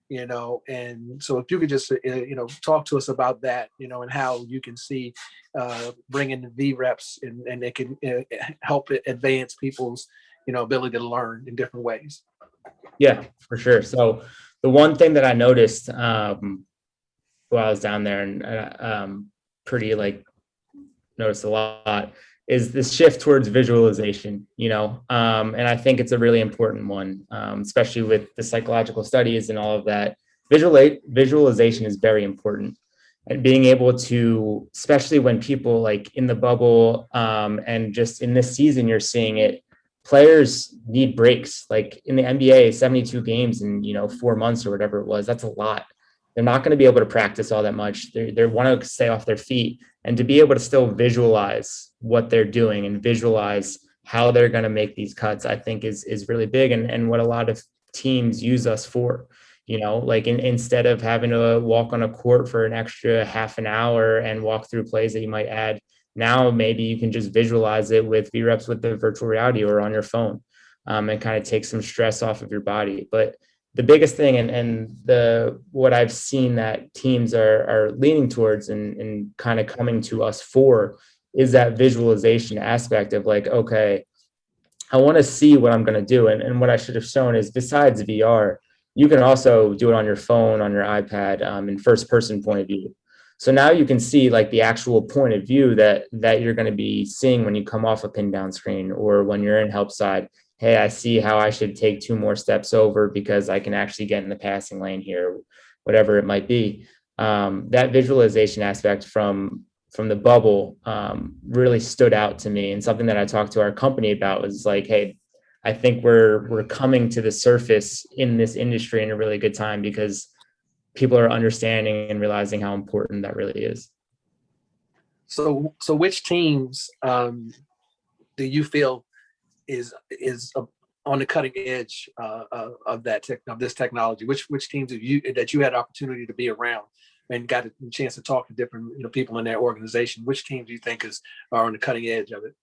you know. And so if you could just you know, talk to us about that, you know, and how you can see bringing the VReps and it can help advance people's, you know, ability to learn in different ways. Yeah, for sure. So the one thing that I noticed while I was down there and pretty like noticed a lot is this shift towards visualization, you know, and I think it's a really important one, especially with the psychological studies and all of that. Visualization is very important, and being able to, especially when people like in the bubble and just in this season, you're seeing it, players need breaks. Like in the NBA, 72 games in, you know, 4 months or whatever it was, that's a lot. They're not going to be able to practice all that much. They want to stay off their feet, and to be able to still visualize what they're doing and visualize how they're going to make these cuts, I think is really big. And what a lot of teams use us for, you know, like instead of having to walk on a court for an extra half an hour and walk through plays that you might add, now maybe you can just visualize it with VReps with the virtual reality or on your phone, and kind of take some stress off of your body. But the biggest thing and what I've seen that teams are leaning towards and kind of coming to us for is that visualization aspect of like, okay, I want to see what I'm going to do. And what I should have shown is, besides VR, you can also do it on your phone, on your iPad, in first person point of view. So now you can see like the actual point of view that you're going to be seeing when you come off a pin down screen, or when you're in help side. Hey, I see how I should take 2 more steps over because I can actually get in the passing lane here, whatever it might be. That visualization aspect from the bubble really stood out to me, and something that I talked to our company about was like, hey, I think we're coming to the surface in this industry in a really good time, because people are understanding and realizing how important that really is. So which teams do you feel is on the cutting edge of this technology? Which teams that you had opportunity to be around and got a chance to talk to different, you know, people in their organization? Which teams do you think are on the cutting edge of it?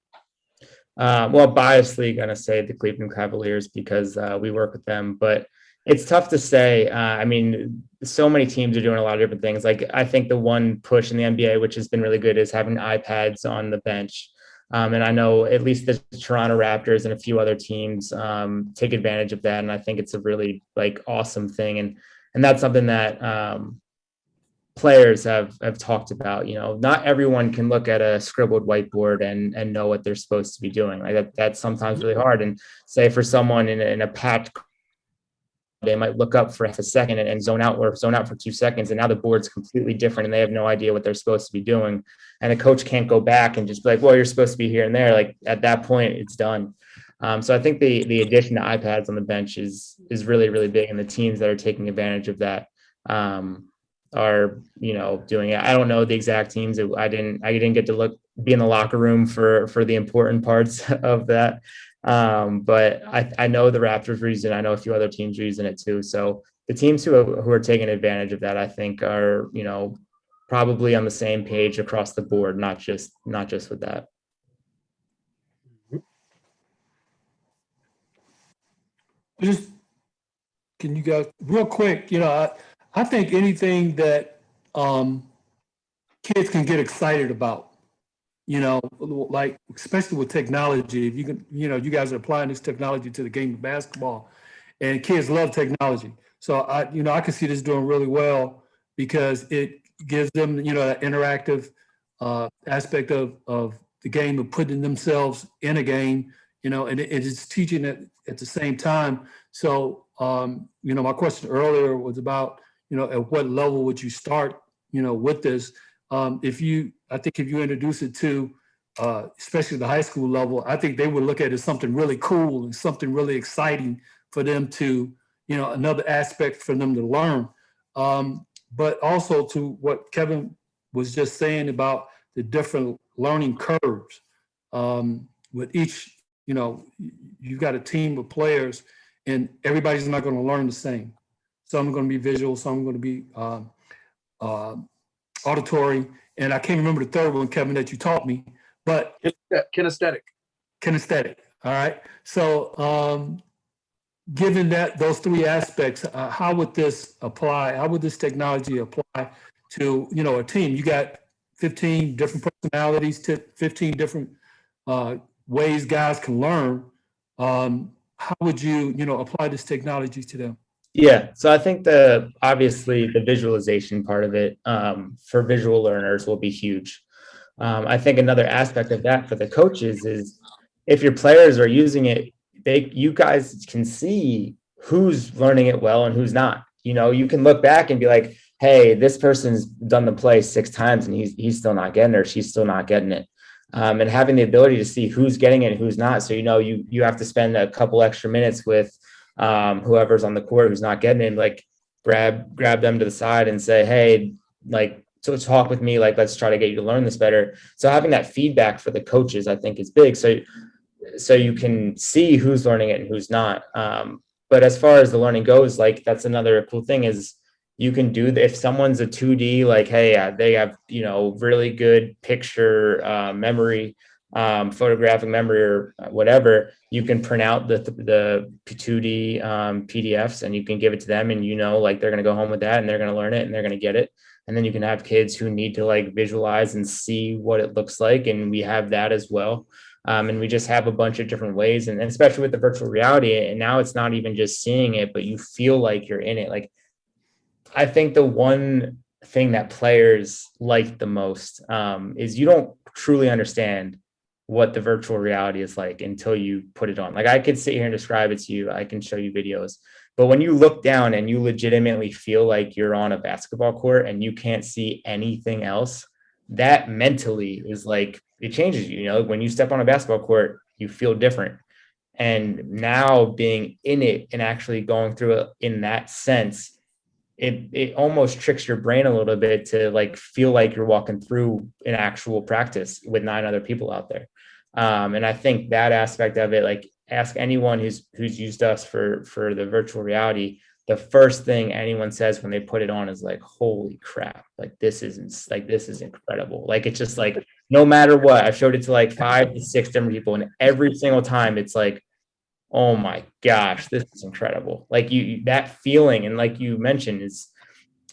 well, biasly going to say the Cleveland Cavaliers because we work with them, but it's tough to say. I mean, so many teams are doing a lot of different things. Like I think the one push in the NBA, which has been really good, is having iPads on the bench. And I know at least the Toronto Raptors and a few other teams take advantage of that. And I think it's a really like awesome thing. And that's something that players have talked about. You know, not everyone can look at a scribbled whiteboard and know what they're supposed to be doing. Like that's sometimes really hard. And say for someone in a packed, they might look up for a second and zone out or zone out for 2 seconds. And now the board's completely different and they have no idea what they're supposed to be doing. And the coach can't go back and just be like, well, you're supposed to be here and there. Like at that point, it's done. So I think the addition to iPads on the bench is really, really big. And the teams that are taking advantage of that are, you know, doing it. I don't know the exact teams. I didn't get to be in the locker room for the important parts of that. But I know the Raptors are using it. I know a few other teams are using it too. So the teams who are taking advantage of that, I think are, you know, probably on the same page across the board, not just with that. Can you guys, real quick, you know, I think anything that kids can get excited about, you know, like especially with technology, if you can, you know, you guys are applying this technology to the game of basketball, and kids love technology. So I can see this doing really well because it gives them, you know, that interactive aspect of the game of putting themselves in a game, you know, and it is teaching it at the same time. So, you know, my question earlier was about, you know, at what level would you start, you know, with this? I think if you introduce it to, especially the high school level, I think they would look at it as something really cool and something really exciting for them to, you know, another aspect for them to learn. But also to what Kevin was just saying about the different learning curves. With each, you know, you've got a team of players and everybody's not going to learn the same. Some are going to be visual, some are going to be auditory. And I can't remember the third one, Kevin, that you taught me, but Kinesthetic. kinesthetic. All right. So given that those three aspects, how would this apply? How would this technology apply to, you know, a team? You got 15 different personalities, 15 different ways guys can learn. How would you, you know, apply this technology to them? Yeah, so I think obviously the visualization part of it for visual learners will be huge. I think another aspect of that for the coaches is if your players are using it, you guys can see who's learning it well and who's not. You know, you can look back and be like, hey, this person's done the play 6 times and he's still not getting it or she's still not getting it. And having the ability to see who's getting it and who's not. So, you know, you have to spend a couple extra minutes with whoever's on the court who's not getting it, like grab them to the side and say, hey, like, so talk with me, like, let's try to get you to learn this better. So having that feedback for the coaches, I think is big. So you can see who's learning it and who's not. But as far as the learning goes, like, that's another cool thing is you can do if someone's a 2D, like, hey, they have, you know, really good picture memory, photographic memory or whatever, you can print out the 2D PDFs and you can give it to them and, you know, like they're going to go home with that and they're going to learn it and they're going to get it. And then you can have kids who need to like visualize and see what it looks like. And we have that as well. And we just have a bunch of different ways and especially with the virtual reality. And now it's not even just seeing it, but you feel like you're in it. Like, I think the one thing that players like the most is you don't truly understand what the virtual reality is like until you put it on. Like I could sit here and describe it to you. I can show you videos, but when you look down and you legitimately feel like you're on a basketball court and you can't see anything else, that mentally is like, it changes you. You know, when you step on a basketball court, you feel different. And now being in it and actually going through it in that sense, it almost tricks your brain a little bit to like feel like you're walking through an actual practice with 9 other people out there. And I think that aspect of it, like ask anyone who's used us for the virtual reality, the first thing anyone says when they put it on is like, holy crap, like this is incredible. Like, it's just like, no matter what. I showed it to like 5 to 6 different people, and every single time it's like, oh my gosh, this is incredible. Like that feeling, and like you mentioned, is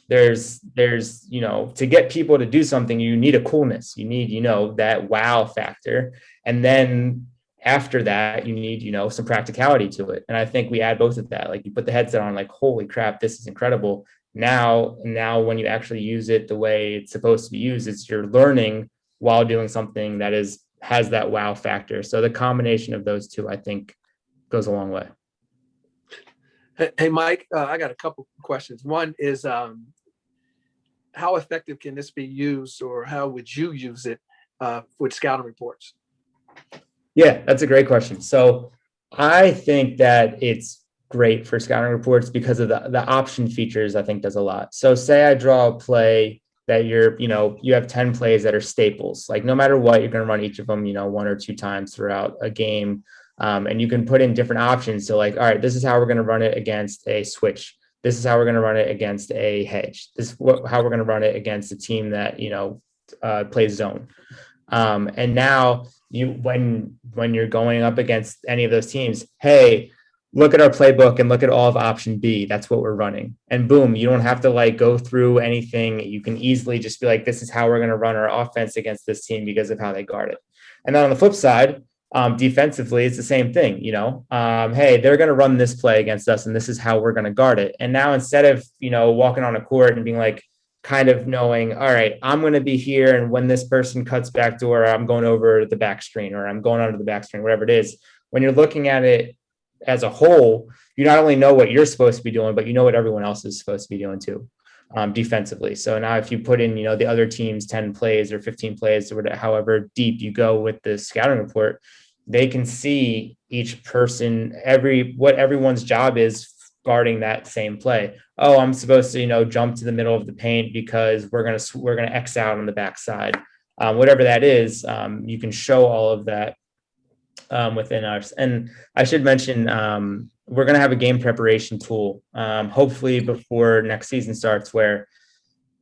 there's to get people to do something, you need a coolness, you need that wow factor, and then after that you need some practicality to it. And I think we add both of that. Like you put the headset on, like, holy crap, this is incredible. Now when you actually use it the way it's supposed to be used, it's you're learning while doing something that has that wow factor. So the combination of those two, I think, goes a long way. Hey, Mike, I got a couple questions. One is, how effective can this be used, or how would you use it with scouting reports? Yeah, that's a great question. So I think that it's great for scouting reports because of the option features. I think does a lot. So say I draw a play that you have 10 plays that are staples. Like no matter what, you're going to run each of them, 1 or 2 times throughout a game. And you can put in different options. So like, all right, this is how we're going to run it against a switch. This is how we're going to run it against a hedge. This is how we're going to run it against a team that, plays zone. And now when you're going up against any of those teams, hey, look at our playbook and look at all of option B. That's what we're running. And boom, you don't have to like go through anything. You can easily just be like, this is how we're going to run our offense against this team because of how they guard it. And then on the flip side, defensively, it's the same thing. Hey, they're going to run this play against us, and this is how we're going to guard it. And now instead of walking on a court and being like, kind of knowing, all right, I'm going to be here, and when this person cuts back door, I'm going over the back screen, or I'm going under the back screen, whatever it is. When you're looking at it as a whole, you not only know what you're supposed to be doing, but you know what everyone else is supposed to be doing too. Defensively. So now if you put in, the other team's 10 plays or 15 plays or whatever, however deep you go with the scouting report, they can see each person, what everyone's job is guarding that same play. Oh, I'm supposed to, jump to the middle of the paint because we're going to X out on the backside. Whatever that is, you can show all of that within us. And I should mention, we're going to have a game preparation tool, hopefully before next season starts, where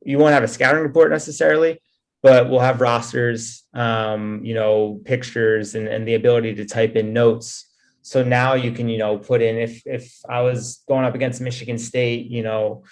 you won't have a scouting report necessarily, but we'll have rosters, pictures, and the ability to type in notes. So now you can, put in, if I was going up against Michigan State, and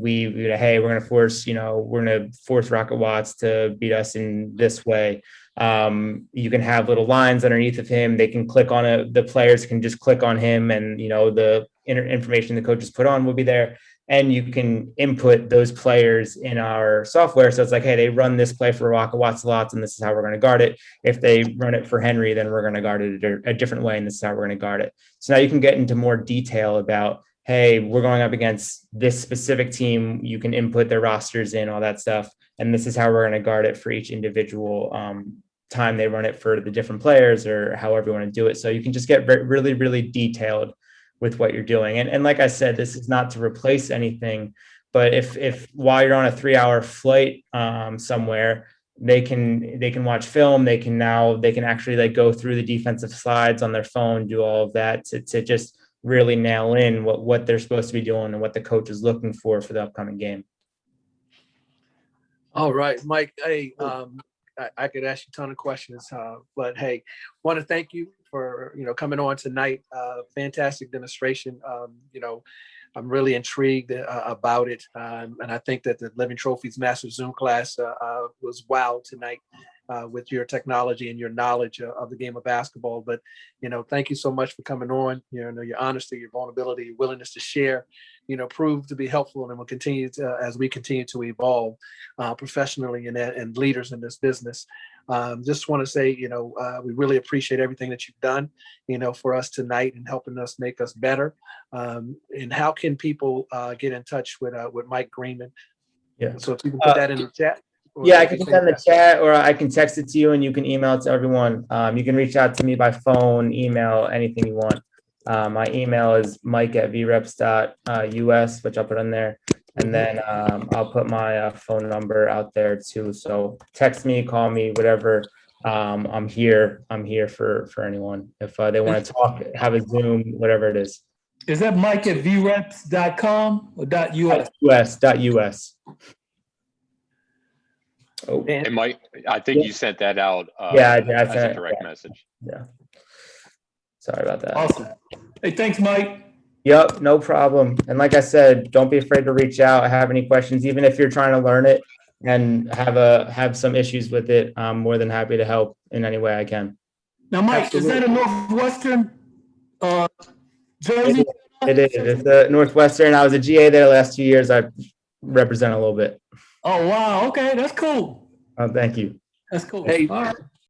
hey, we're going to force Rocket Watts to beat us in this way. You can have little lines underneath of him. They can click on it. The players can just click on him, and the information the coaches put on will be there. And you can input those players in our software. So it's like, hey, they run this play for Rocket Watts lots, and this is how we're going to guard it. If they run it for Henry, then we're going to guard it a different way, and this is how we're going to guard it. So now you can get into more detail about, hey, we're going up against this specific team. You can input their rosters in, all that stuff. And this is how we're going to guard it for each individual time they run it for the different players, or however you want to do it. So you can just get really, really detailed with what you're doing. And like I said, this is not to replace anything, but if while you're on a 3-hour flight somewhere, they can watch film, they can actually like go through the defensive slides on their phone, do all of that to just really nail in what they're supposed to be doing and what the coach is looking for the upcoming game. All right, Mike, hey, I could ask you a ton of questions, but hey, want to thank you for coming on tonight. Fantastic demonstration. I'm really intrigued about it, and I think that the Living Trophies Master Zoom class was wow tonight with your technology and your knowledge of the game of basketball. But thank you so much for coming on. Your honesty, your vulnerability, your willingness to share, proved to be helpful, and will continue to, as we continue to evolve professionally and leaders in this business. Just want to say, we really appreciate everything that you've done, for us tonight and helping us make us better. And how can people get in touch with Mike Greenman? Yeah. So if you can put that in the chat. Yeah, I can put that in the chat, or I can text it to you and you can email it to everyone. You can reach out to me by phone, email, anything you want. My email is mike@vreps.us, which I'll put in there. And then I'll put my phone number out there too. So text me, call me, whatever. I'm here for anyone. If they want to talk, have a Zoom, whatever it is. Is that Mike@vreps.com or .us? .us. Oh, And It might, I think you sent that out. Yeah, I As sent a it, direct yeah. message. sorry about that. Awesome. Hey, thanks, Mike. Yep, no problem. And like I said, don't be afraid to reach out, have any questions, even if you're trying to learn it and have some issues with it. I'm more than happy to help in any way I can. Now, Mike, is that a Northwestern jersey? It is. It's a Northwestern. I was a GA there the last 2 years. I represent a little bit. Oh, wow. Okay, that's cool. Thank you. That's cool. Hey, All right.